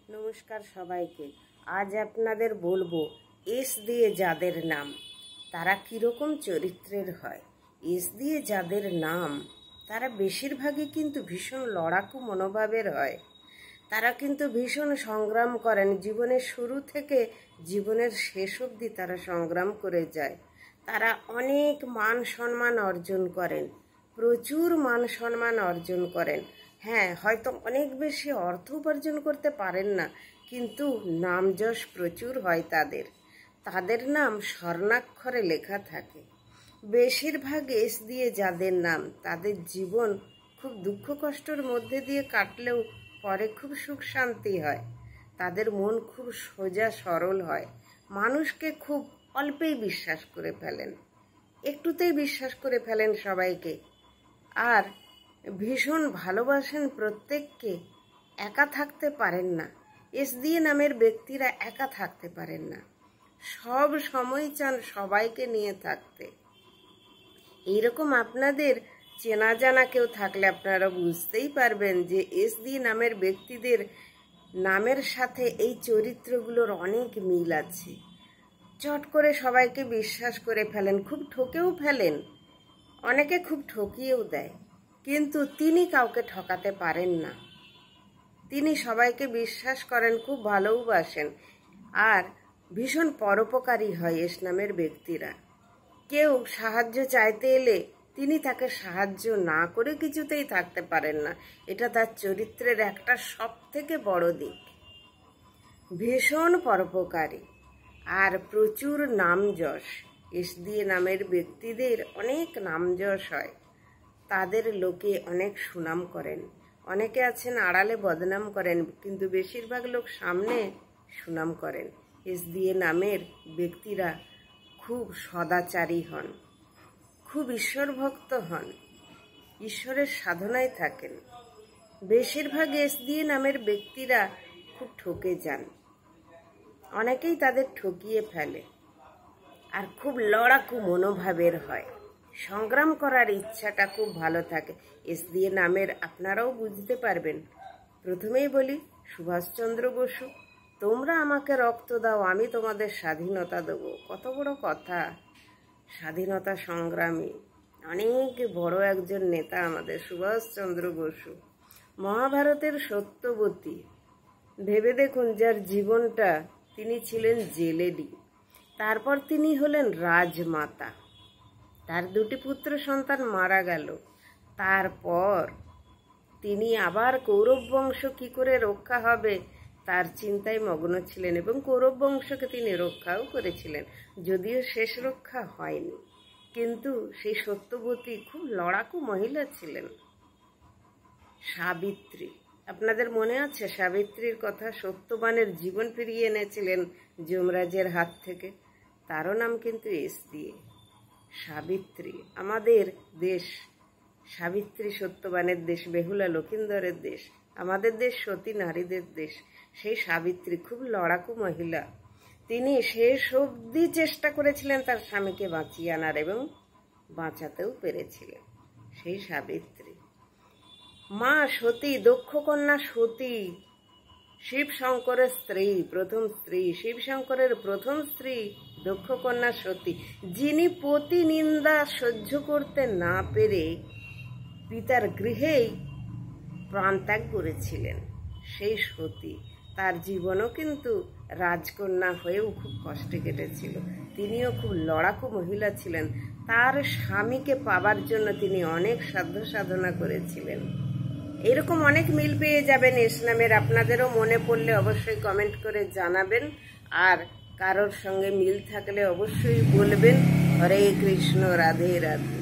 নমস্কার সবাইকে। আজ আপনাদের বলবো এস দিয়ে যাদের নাম তারা কীরকম চরিত্রের হয়। এস দিয়ে যাদের নাম তারা বেশিরভাগই কিন্তু ভীষণ লড়াকু মনোভাবের হয়। তারা কিন্তু ভীষণ সংগ্রাম করেন, জীবনের শুরু থেকে জীবনের শেষ অবধি তারা সংগ্রাম করে যায়। তারা অনেক মান সম্মান অর্জন করেন, প্রচুর মান সম্মান অর্জন করেন। হ্যাঁ, হয়তো অনেক বেশি অর্থ উপার্জন করতে পারেন না, কিন্তু নাম যশ প্রচুর হয় তাদের। তাদের নাম স্বর্ণাক্ষরে লেখা থাকে। বেশিরভাগ এস দিয়ে যাদের নাম তাদের জীবন খুব দুঃখ কষ্টের মধ্যে দিয়ে কাটলেও পরে খুব সুখ শান্তি হয়। তাদের মন খুব সোজা সরল হয়, মানুষকে খুব অল্পেই বিশ্বাস করে ফেলেন, একটুতেই বিশ্বাস করে ফেলেন সবাইকে। আর ভীষণ ভালোবাসেন প্রত্যেককে, একা থাকতে পারেন না। এস দিয়ে নামের ব্যক্তিরা একা থাকতে পারেন না, সব সময় চান সবাইকে নিয়ে থাকতে। এইরকম আপনাদের চেনা জানা কেউ থাকলে আপনারা বুঝতেই পারবেন যে এস দিয়ে নামের ব্যক্তিদের নামের সাথে এই চরিত্রগুলোর অনেক মিল আছে। চট করে সবাইকে বিশ্বাস করে ফেলেন, খুব ঠকেও ফেলেন, অনেকে খুব ঠকিয়েও দেয়, কিন্তু তিনি কাউকে ঠকাতে পারেন না। তিনি সবাইকে বিশ্বাস করেন, খুব ভালোবাসেন, আর ভীষণ পরোপকারী হয় এস নামের ব্যক্তিরা। কেউ সাহায্য চাইতে এলে তিনি তাকে সাহায্য না করে কিছুতেই থাকতে পারেন না। এটা তার চরিত্রের একটা সব থেকে বড় দিক। ভীষণ পরোপকারী আর প্রচুর নাম যশ। এস দিয়ে নামের ব্যক্তিদের অনেক নাম যশ হয়, তাদের লোকে অনেক সুনাম করেন। অনেকে আছেন আড়ালে বদনাম করেন, কিন্তু বেশিরভাগ লোক সামনে সুনাম করেন। এস দিয়ে নামের ব্যক্তিরা খুব সদাচারী হন, খুব ঈশ্বর ভক্ত হন, ঈশ্বরের সাধনায় থাকেন। বেশিরভাগ এস দিয়ে নামের ব্যক্তিরা খুব ঠকে যান, অনেকেই তাদের ঠকিয়ে ফেলে, আর খুব লড়াকু মনোভাবের হয়। সংগ্রাম করার ইচ্ছাটা খুব ভালো থাকে এস দিয়ে নামের। আপনারাও বুঝতে পারবেন। প্রথমেই বলি, সুভাষচন্দ্র বসু, তোমরা আমাকে রক্ত দাও, আমি তোমাদের স্বাধীনতা দেবো। কত বড় কথা! স্বাধীনতা সংগ্রামী অনেক বড় একজন নেতা আমাদের সুভাষচন্দ্র বসু। মহাভারতের সত্যবতী, ভেবে দেখুন, যার জীবনটা তিনি ছিলেন জেলেডি, তারপর তিনি হলেন রাজমাতা। তার দুটি পুত্র সন্তান মারা গেল, তারপর তিনি আবার কৌরব বংশ কি করে রক্ষা হবে তার চিন্তায় মগ্ন ছিলেন, এবং কৌরব বংশকে তিনি রক্ষাও করেছিলেন, যদিও শেষ রক্ষা হয়নি। কিন্তু সেই সত্যবতী খুব লড়াকু মহিলা ছিলেন। সাবিত্রী, আপনাদের মনে আছে সাবিত্রীর কথা? সত্যবানের জীবন ফিরিয়ে এনেছিলেন যমরাজের হাত থেকে। তারও নাম কিন্তু এস দিয়ে সাবিত্রী। আমাদের দেশ সাবিত্রী সত্যবানের দেশ, বেহুলা লক্ষিন্দরের দেশ, আমাদের দেশ সতী নারীদের দেশ। সেই সাবিত্রী খুব লড়াকু মহিলা। তিনি শেষ অবধি চেষ্টা করেছিলেন তার স্বামীকে বাঁচিয়ে আনার, এবং বাঁচাতেও পেরেছিলেন। সেই সাবিত্রী। মা সতী, দক্ষ কন্যা সতী, শিব শঙ্করের স্ত্রী, প্রথম স্ত্রী, শিব শঙ্করের প্রথম স্ত্রী দক্ষ কন্যা সতী, যিনি পতি নিন্দা সহ্য করতে না পেরে পিতার গৃহেই প্রাণত্যাগ করেছিলেন। সেই সতী, তার জীবনও কিন্তু রাজকন্যা হয়েও খুব কষ্টে কেটেছিল। তিনিও খুব লড়াকু মহিলা ছিলেন। তার স্বামীকে পাবার জন্য তিনি অনেক সাধ্য সাধনা করেছিলেন। এরকম অনেক মিল পেয়ে যাবেন এস নামের। আপনাদেরও মনে পড়লে অবশ্যই কমেন্ট করে জানাবেন, আর কারোর সঙ্গে মিল থাকলে অবশ্যই বলবেন। হরে কৃষ্ণ, রাধে রাধে।